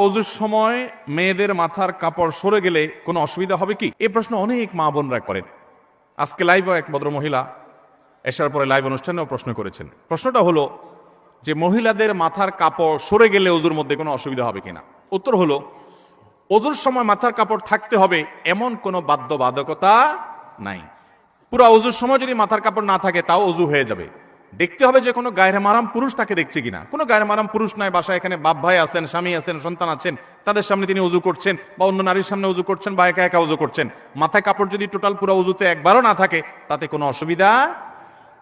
ওযুর সময় মেয়েদের মাথার কাপড় সরে গেলে কোনো অসুবিধা হবে কি? এই প্রশ্ন অনেক মা বোনরা করেন। আজকে লাইভে এক ভদ্র মহিলা এসার পরে লাইভ অনুষ্ঠানেও প্রশ্ন করেছেন। প্রশ্নটা হলো যে মহিলাদের মাথার কাপড় সরে গেলে ওযুর মধ্যে কোনো অসুবিধা হবে কিনা। উত্তর হলো, ওযুর সময় মাথার কাপড় থাকতে হবে এমন কোনো বাধ্যবাধকতা নাই। পুরো ওযুর সময় যদি মাথার কাপড় না থাকে তাও ওযু হয়ে যাবে। দেখতে হবে যে কোনো গায়রে মারাম পুরুষ তাকে দেখছে কিনা। কোনো গায়রে মারাম পুরুষ নাই, বাসায় এখানে বাপ ভাই আছেন, স্বামী আছেন, সন্তান আছেন, তাদের সামনে তিনি ওযু করছেন বা অন্য নারীর সামনে ওযু করছেন বা একা একা ওযু করছেন। মাথায় কাপড় যদি টোটাল পুরো ওযুতে একবারও না থাকে তাতে কোনো অসুবিধা।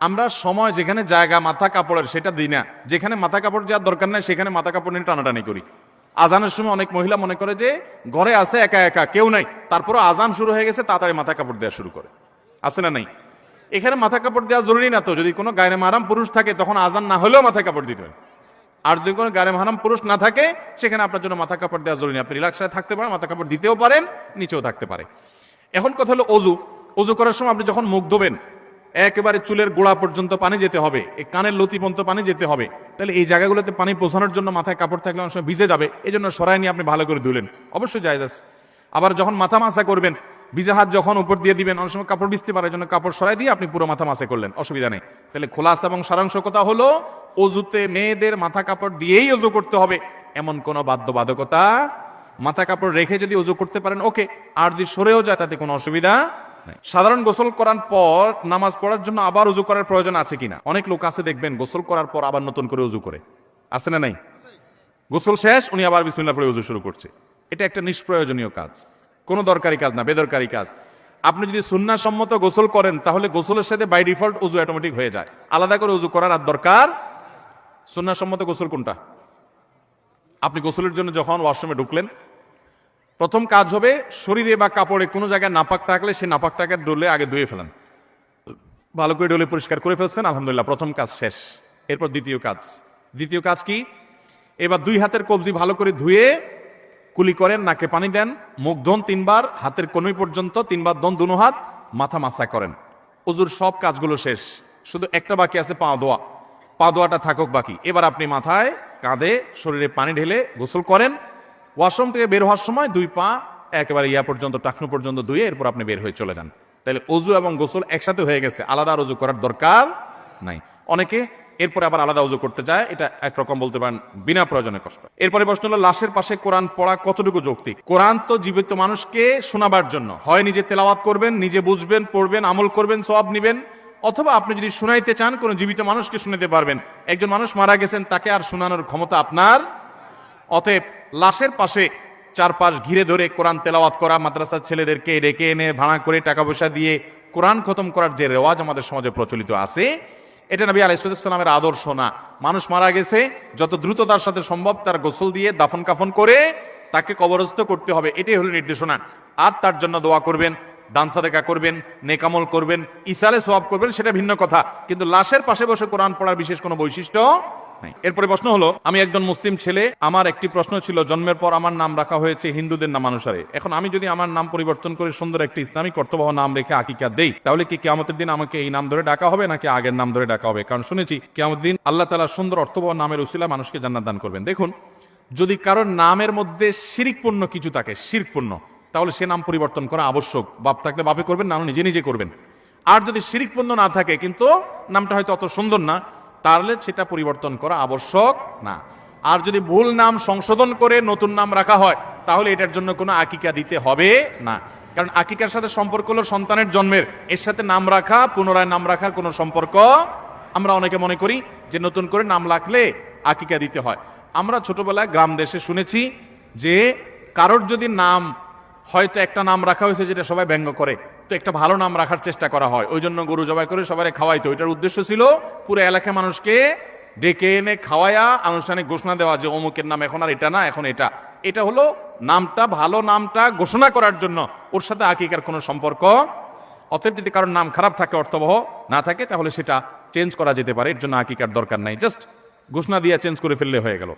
আমরা সময় যেখানে জায়গা মাথা কাপড়ের সেটা দিই না, যেখানে মাথা কাপড় যাওয়ার দরকার নাই সেখানে মাথা কাপড় নিয়ে টানাটানি করি। আজানের সময় অনেক মহিলা মনে করে যে ঘরে আছে একা একা কেউ নাই, তারপরও আজান শুরু হয়ে গেছে তাড়াতাড়ি মাথা কাপড় দেওয়া শুরু করে। আছে না নাই? এখানে মাথা কাপড় দেওয়া জরুরি না তো। যদি কোনো গায়রে মাহারাম পুরুষ থাকে তখন আজান না হলেও মাথা কাপড় দিতে হয়। আর যদি কোনো গায়রে মাহারাম পুরুষ না থাকে সেখানে আপনার জন্য মাথা কাপড় দেওয়া জরুরি না। আপনি রিল্যাক্সে থাকতে পারেন, মাথা কাপড় দিতেও পারেন, নিচেও থাকতে পারে। এখন কথা হলো ওযু। ওযু করার সময় আপনি যখন মুখ ধোবেন একেবারে চুলের গোড়া পর্যন্ত পানি যেতে হবে, এই কানের লতি পর্যন্ত পানি যেতে হবে। তাহলে এই জায়গাগুলোতে পানি পৌঁছানোর জন্য মাথায় কাপড় থাকলে অনেক সময় ভিজে যাবে, এই জন্য সরাই নিয়ে আপনি ভালো করে ধুলেন, অবশ্যই জায়েজ আছে। আবার যখন মাথা মাসা করবেন, ভিজে হাত যখন উপর দিয়ে দিবেন অনেক সময় কাপড় ভিজতে পারে, এই জন্য কাপড় সরাই দিয়ে আপনি পুরো মাথা মাসে করলেন, অসুবিধা নেই। তাহলে খোলাসা এবং সারাংশ কথা হলো ওযুতে মেয়েদের মাথা কাপড় দিয়েই ওযু করতে হবে এমন কোনো বাধ্যবাধকতা। মাথা কাপড় রেখে যদি ওযু করতে পারেন ওকে, আর যদি সরেও যায় তাতে কোনো অসুবিধা। সাধারণ গোসল করার পর নামাজ পড়ার জন্য আবার ওযু করার প্রয়োজন আছে কিনা? অনেক লোক আছে দেখবেন গোসল করার পর আবার নতুন করে ওযু করে, আছে না নাই? গোসল শেষ উনি আবার বিসমিল্লাহ পড়ে ওযু শুরু করছে। এটা একটা নিষ্প্রয়োজনীয় কাজ, কোনো দরকারি কাজ না, বেদরকারি কাজ। আপনি যদি সুন্নাহ সম্মত গোসল করেন তাহলে গোসলের সাথে বাই ডিফল্ট ওযু অটোমেটিক হয়ে যায়, আলাদা করে ওযু করার আর দরকার। সুন্নাহ সম্মত গোসল কোনটা? আপনি গোসলের জন্য যখন ওয়াশরুমে ঢুকলেন প্রথম কাজ হবে শরীরে বা কাপড়ে কোনো জায়গায় নাপাক থাকলে সেই নাপাকটাকে ডলে আগে ধুয়ে ফেলেন, ভালো করে ডলে পরিষ্কার করে ফেলছেন, আলহামদুলিল্লাহ, প্রথম কাজ শেষ। এরপর দ্বিতীয় কাজ কি? এবার দুই হাতের কবজি ভালো করে ধুয়ে কুলি করেন, নাকে পানি দেন, মুখ ধোন 3 বার, হাতের কনুই পর্যন্ত 3 বার ধোন দুনো হাত, মাথা মাসা করেন। ওযুর সব কাজগুলো শেষ, শুধু একটা বাকি আছে পা ধোয়া। পা ধোয়াটা থাকুক বাকি। এবার আপনি মাথায় কাঁধে শরীরে পানি ঢেলে গোসল করেন। ওয়াশরুম থেকে বের হওয়ার সময় 2 পা একেবারে ইয়া পর্যন্ত টাকনু পর্যন্ত ধুয়ে এরপর আপনি বের হয়ে চলে যান। তাহলে ওযু এবং গোসল একসাথে হয়ে গেছে, আলাদা ওযু করার দরকার নাই। অনেকে এরপরে আবার আলাদা ওযু করতে যায়, এটা একরকম বলতে পারেন বিনা প্রয়োজনে কষ্ট। এরপরে প্রশ্ন হলো লাশের পাশে কোরআন পড়া কতটুকু যৌক্তিক? কোরআন তো জীবিত মানুষকে শোনাবার জন্য, হয় নিজে তেলাওয়াত করবেন, নিজে বুঝবেন, পড়বেন, আমল করবেন, সওয়াব নিবেন, অথবা আপনি যদি শুনাইতে চান কোনো জীবিত মানুষকে শুনাতে পারবেন। একজন মানুষ মারা গেছেন, তাকে আর শোনানোর ক্ষমতা আপনার। অতএব লাশের পাশে চারপাশ ঘিরে ধরে কোরআন তেলাওয়াত করা, মাদ্রাসার ছেলেদেরকে ডেকে এনে ভাড়া করে টাকা পয়সা দিয়ে কোরআন খতম করার যে রেওয়াজ আমাদের সমাজে প্রচলিত আছে, এটা নবী আলাইহিস সালামের আদর্শ না। মানুষ মারা গেছে, যত দ্রুত তার সাথে সম্ভব তার গোসল দিয়ে দাফন কাফন করে তাকে কবরস্থ করতে হবে, এটাই হলো নির্দেশনা। আর তার জন্য দোয়া করবেন, দান সাদেকা করবেন, নেকামল করবেন, ইসালে সওয়াব করবেন, সেটা ভিন্ন কথা। কিন্তু লাশের পাশে বসে কোরআন পড়ার বিশেষ কোনো বৈশিষ্ট্য নাই। এরপরে প্রশ্ন হলো, আমি একজন মুসলিম ছেলে, আমার একটি প্রশ্ন ছিল, জন্মের পর আমার নাম রাখা হয়েছে হিন্দুদের নাম অনুসারে। এখন আমি যদি আমার নাম পরিবর্তন করে সুন্দর একটি ইসলামিক অর্থবহ নাম রেখে আকিকা দেই, তাহলে কি কিয়ামতের দিন আমাকে এই নাম ধরে ডাকা হবে নাকি আগের নাম ধরে ডাকা হবে? কারণ শুনেছি কিয়ামতের দিন আল্লাহ তাআলা সুন্দর অর্থবহ নামের উসিলা মানুষকে জান্নাত দান করবেন। দেখুন, যদি কারোর নামের মধ্যে শিরকপূর্ণ কিছু থাকে, শিরকপূর্ণ, তাহলে সে নাম পরিবর্তন করা আবশ্যক। বাপ থাকলে বাপে করবেন, না নিজে নিজে করবেন। আর যদি শিরকপূর্ণ না থাকে কিন্তু নামটা হয়তো অত সুন্দর না, তাহলে সেটা পরিবর্তন করা আবশ্যক না। আর যদি ভুল নাম সংশোধন করে নতুন নাম রাখা হয় তাহলে এটার জন্য কোনো আকিকা দিতে হবে না। কারণ আকিকার সাথে সম্পর্ক হলো সন্তানের জন্মের, এর সাথে নাম রাখা, পুনরায় নাম রাখার কোনো সম্পর্ক। আমরা অনেকে মনে করি যে নতুন করে নাম রাখলে আকিকা দিতে হয়। আমরা ছোটবেলায় গ্রাম দেশে শুনেছি যে কারোর যদি নাম হয়তো একটা নাম রাখা হয়েছে যেটা সবাই ব্যঙ্গ করে, তো একটা ভালো নাম রাখার চেষ্টা করা হয়, ওই জন্য গরু জবাই করে সবাই খাওয়াইতো। এটার উদ্দেশ্য ছিল পুরো এলাকার মানুষকে ডেকে এনে খাওয়ায়া আনুষ্ঠানিক ঘোষণা দেওয়া যে অমুকের নাম এখন আর এটা না, এখন এটা। এটা হলো নামটা, ভালো নামটা ঘোষণা করার জন্য, ওর সাথে আকিকার কোনো সম্পর্ক। অতএব যদি কারোর নাম খারাপ থাকে, অর্থবহ না থাকে, তাহলে সেটা চেঞ্জ করা যেতে পারে, এর জন্য আকিকার দরকার নাই, জাস্ট ঘোষণা দিয়ে চেঞ্জ করে ফেললে হয়ে গেল।